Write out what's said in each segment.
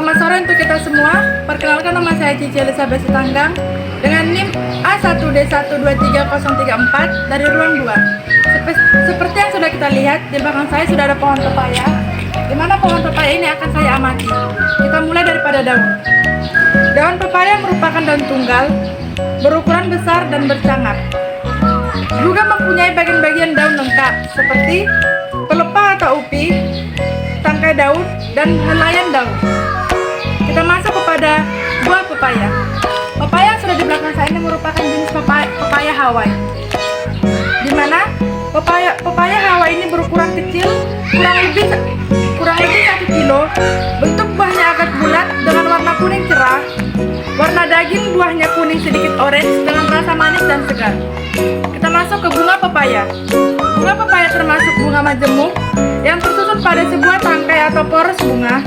Selamat sore untuk kita semua. Perkenalkan, nama saya Cici Elizabeth Sitanggang dengan NIM A1D1230334 dari ruang 2. Seperti yang sudah kita lihat, di belakang saya sudah ada pohon pepaya, di mana pohon pepaya ini akan saya amati. Kita mulai daripada daun. Daun pepaya merupakan daun tunggal, berukuran besar dan bercangar. Juga mempunyai bagian-bagian daun lengkap seperti pelepah atau upi, tangkai daun, dan helaian daun. Kita masuk kepada buah pepaya. Pepaya yang sudah di belakang saya ini merupakan jenis pepaya Hawaii, di mana pepaya Hawaii ini berukuran kecil, kurang lebih 1 kilo. Bentuk buahnya agak bulat dengan warna kuning cerah. Warna daging buahnya kuning sedikit orange dengan rasa manis dan segar. Kita masuk ke bunga pepaya. Bunga pepaya termasuk bunga majemuk yang tersusun pada sebuah tangkai atau poros bunga.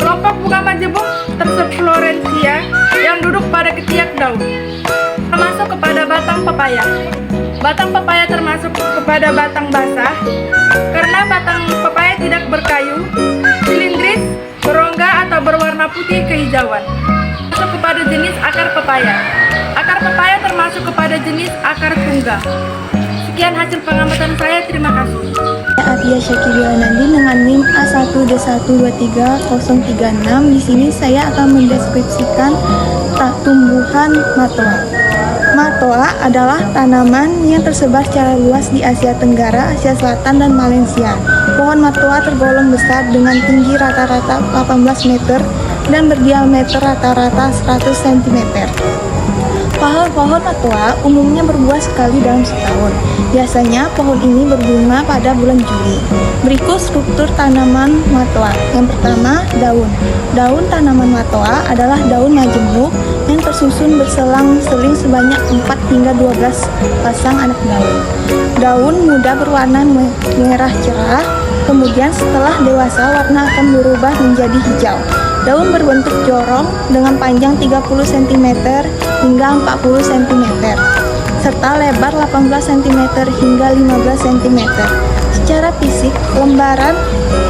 Kelompok bunga majemuk terseflorensia yang duduk pada ketiak daun. Kita masuk kepada batang pepaya. Batang pepaya termasuk kepada batang basah karena batang pepaya tidak berkayu, silindris, berongga atau berwarna putih kehijauan. Masuk kepada jenis akar pepaya. Akar pepaya termasuk kepada jenis akar tunggal. Sekian hasil pengamatan saya, terima kasih. Arya Syakirianandi dengan NIM A1D1230336. Di sini saya akan mendeskripsikan tumbuhan matoa. Matoa adalah tanaman yang tersebar secara luas di Asia Tenggara, Asia Selatan, dan Malaysia. Pohon matoa tergolong besar dengan tinggi rata-rata 18 meter dan berdiameter rata-rata 100 cm. Pohon matoa umumnya berbuah sekali dalam setahun. Biasanya pohon ini berbunga pada bulan Juli. Berikut struktur tanaman matoa. Yang pertama, daun. Daun tanaman matoa adalah daun majemuk yang tersusun berselang-seling sebanyak 4 hingga 12 pasang anak daun. Daun muda berwarna merah cerah, kemudian setelah dewasa warna akan berubah menjadi hijau. Daun berbentuk jorong dengan panjang 30 cm hingga 40 cm, serta lebar 18 cm hingga 15 cm. Secara fisik, lembaran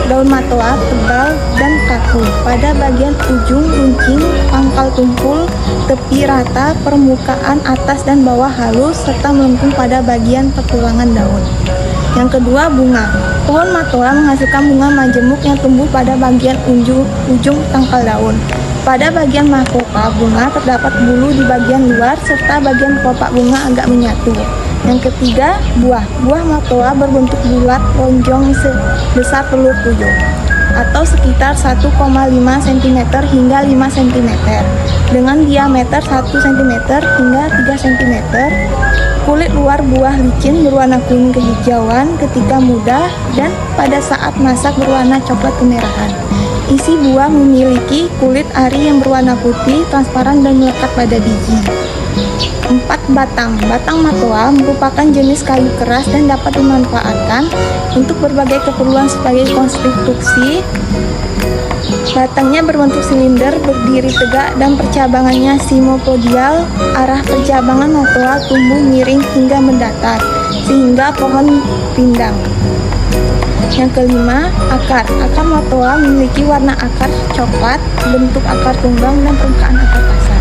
daun matoa tebal dan kaku. Pada bagian ujung runcing, pangkal tumpul, tepi rata, permukaan atas dan bawah halus, serta melengkung pada bagian pertulangan daun. Yang kedua, bunga. Pohon matoa menghasilkan bunga majemuk yang tumbuh pada bagian ujung tangkal daun. Pada bagian mahkota bunga terdapat bulu di bagian luar serta bagian kelopak bunga agak menyatu. Yang ketiga, buah. Buah matoa berbentuk bulat lonjong sebesar telur puyuh atau sekitar 1,5 cm hingga 5 cm dengan diameter 1 cm hingga 3 cm. Kulit luar buah licin berwarna kuning kehijauan ketika muda dan pada saat masak berwarna coklat kemerahan. Isi buah memiliki kulit ari yang berwarna putih, transparan dan melekat pada biji. 4. Batang. Batang matoa merupakan jenis kayu keras dan dapat dimanfaatkan untuk berbagai keperluan sebagai konstruksi. Batangnya berbentuk silinder, berdiri tegak, dan percabangannya simopodial. Arah percabangan matoa tumbuh miring hingga mendatar, sehingga pohon rindang. Yang kelima, akar. Akar matoa memiliki warna akar coklat, bentuk akar tunggang, dan permukaan akar kasar.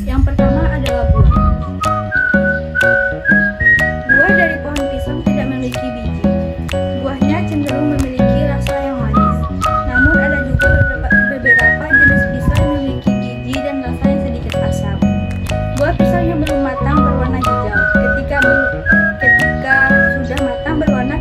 Yang pertama adalah buah. Buah dari pohon pisang tidak memiliki biji. Buahnya cenderung memiliki rasa yang manis. Namun ada juga beberapa jenis pisang yang memiliki biji dan rasa yang sedikit asam. Buah pisang yang belum matang berwarna hijau. Ketika sudah matang berwarna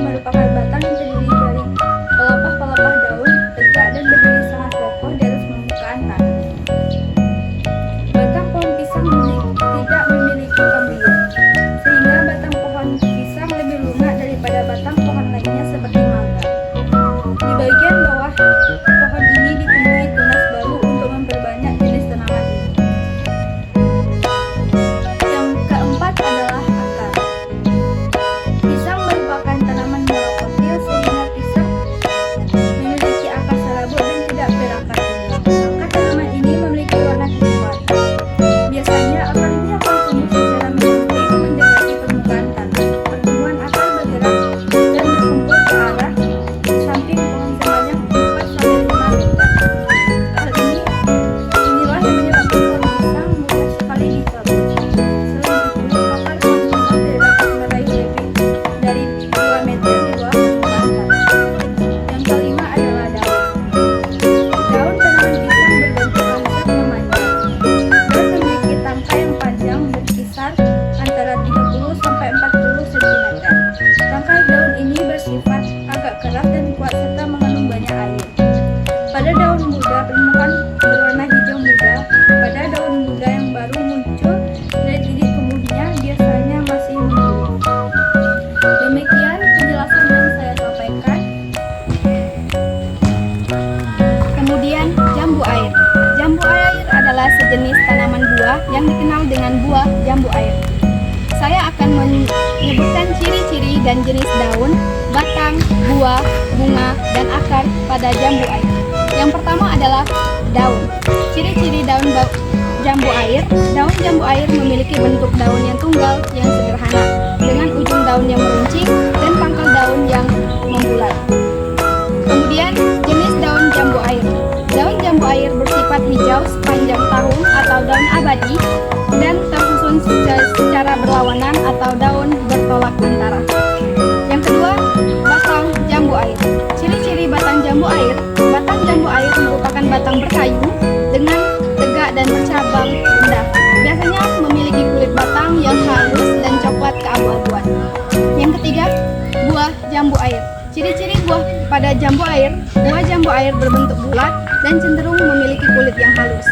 merupakan batang yang terdiri dari pelepah-pelepah daun tegak dan berdiri sangat kokoh di atas permukaan tanah. Batang pohon pisang tidak memiliki kambium, sehingga batang pohon pisang lebih lunak daripada batang pohon lainnya seperti mangga. Di bagian bawah pohon ini ditumbuhi tunas baru untuk memperbanyak jenis tanaman ini. Yang keempat adalah akar. Pisang merupakan tanaman monokotil sehingga pisang memiliki akar serabut dan tidak berakar tunggal. Akar tanaman ini memiliki warna kecoklatan. Biasanya akar ini akan tumbuh secara menjulang mendekati permukaan tanah. Pertumbuhan akar bergerak dan berkumpul ke arah samping pohon sebanyak 4 sampai 5 meter. Hal inilah yang menyebabkan pohon pisang mudah sekali dicabut. Selain itu, akar pohon pisang tidak dapat meraih lebih dari 2 meter di bawah permukaan tanah. Yang kelima adalah daun. Daun tanaman pisang berbentuk lancip memanjang dan memiliki tangkai yang panjang berkisar antara 30 sampai 40 cm. Tangkai daun ini bersifat agak keras dan kuat serta mengandung banyak air. Pada daun muda, permukaan berwarna hijau muda. Pada daun muda yang baru muncul dari titik tumbuhnya biasanya masih mengguling. Demikian penjelasan yang saya sampaikan. Kemudian jambu air. Jambu air adalah sejenis tanaman buah yang dikenal dengan buah jambu air. Saya akan menyebutkan ciri-ciri dan jenis daun, batang, buah, bunga, dan akar pada jambu air. Yang pertama adalah daun. Ciri-ciri jambu air. Daun jambu air memiliki bentuk daun yang tunggal yang sederhana dengan ujung daun yang meruncing dan pangkal daun yang membulat. Kemudian jenis daun jambu air. Daun jambu air bersifat hijau sepanjang tahun atau daun abadi dan tersusun secara berlawanan atau daun bertolak antara. Yang kedua, batang jambu air. Ciri-ciri batang jambu air. Batang jambu air merupakan batang berkayu dengan tegak dan bercabang rendah. Biasanya memiliki kulit batang yang halus dan coklat keabu-abuan. Yang ketiga, buah jambu air. Ciri-ciri buah pada jambu air. Buah jambu air berbentuk bulat dan cenderung memiliki kulit yang halus.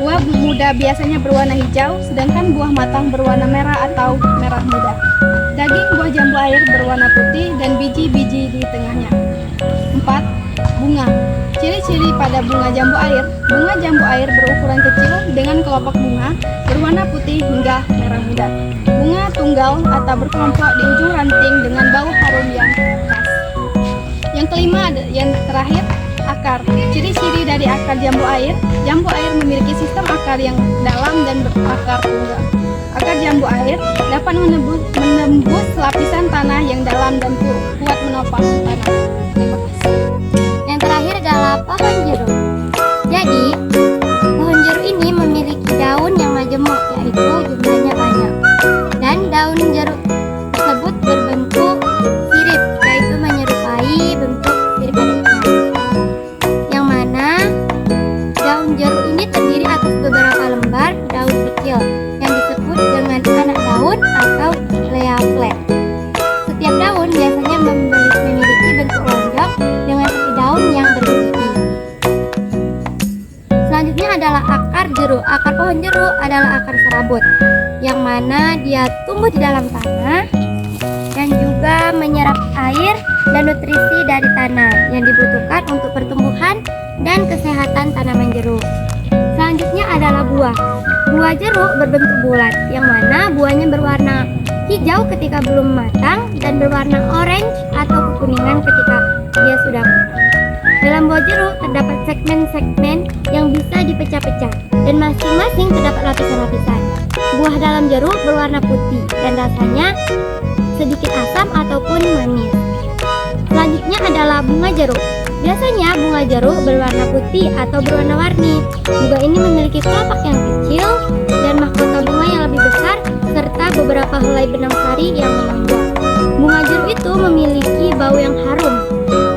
Buah muda biasanya berwarna hijau, sedangkan buah matang berwarna merah atau merah muda. Daging buah jambu air berwarna putih dan biji-biji di tengahnya. 4. Bunga. Ciri-ciri pada bunga jambu air. Bunga jambu air berukuran kecil dengan kelopak bunga berwarna putih hingga merah muda. Bunga tunggal atau berkelompok di ujung ranting dengan bau harum yang khas. Yang kelima, yang terakhir, akar. Ciri-ciri dari akar jambu air. Jambu air memiliki sistem akar yang dalam dan berakar tunggal. Akar jambu air dapat menembus lapisan tanah yang dalam dan kuat menopang tanah. Terima kasih. Yang terakhir adalah pohon jeruk. Jadi, pohon jeruk ini memiliki daun yang majemuk, yaitu jumlahnya banyak. Dan daun jeruk tersebut berbentuk sirip, yaitu menyerupai bentuk sirip pada ikan. Yang mana daun jeruk ini terdiri atas beberapa lembar daun kecil yang disebut dengan anak daun atau leaflet. Setiap daun biasanya memiliki bentuk lonjong dengan tepi daun yang berbiji. Selanjutnya adalah akar jeruk. Akar pohon jeruk adalah akar serabut, yang mana dia tumbuh di dalam tanah dan juga menyerap air dan nutrisi dari tanah yang dibutuhkan untuk pertumbuhan dan kesehatan tanaman jeruk. Selanjutnya adalah buah. Buah jeruk berbentuk bulat, yang mana buahnya berwarna hijau ketika belum matang dan berwarna orange atau kekuningan ketika dia sudah matang. Dalam buah jeruk terdapat segmen-segmen yang bisa dipecah-pecah dan masing-masing terdapat lapisan-lapisan. Buah dalam jeruk berwarna putih dan rasanya sedikit asam ataupun manis. Selanjutnya adalah bunga jeruk. Biasanya bunga jeruk berwarna putih atau berwarna-warni. Bunga ini memiliki kelopak yang kecil dan mahkota bunga yang lebih besar serta beberapa helai benang sari yang menonjol. Bunga jeruk itu memiliki bau yang harum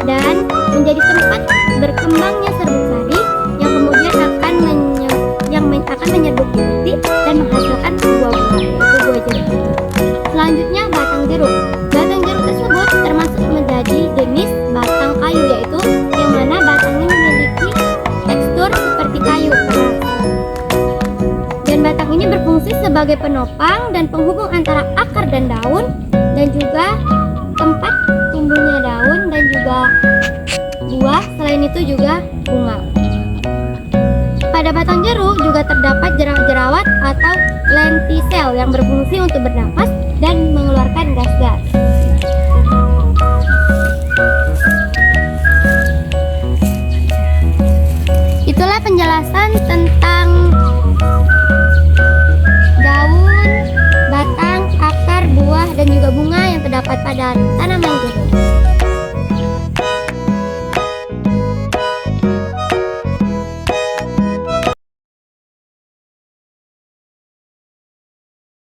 dan menjadi tempat berkembangnya serbuk sari yang kemudian akan menyerbuki putih dan menghasilkan buah-buah, yaitu buah jeruk. Selanjutnya batang jeruk. Batang jeruk tersebut termasuk sebagai penopang dan penghubung antara akar dan daun, dan juga tempat tumbuhnya daun dan juga buah. Selain itu juga bunga. Pada batang jeruk juga terdapat jerawat-jerawat atau lentisel yang berfungsi untuk bernapas dan mengeluarkan gas-gas. Itulah penjelasan tentang daun, batang, akar, buah, dan juga bunga yang terdapat pada tanaman jeruk.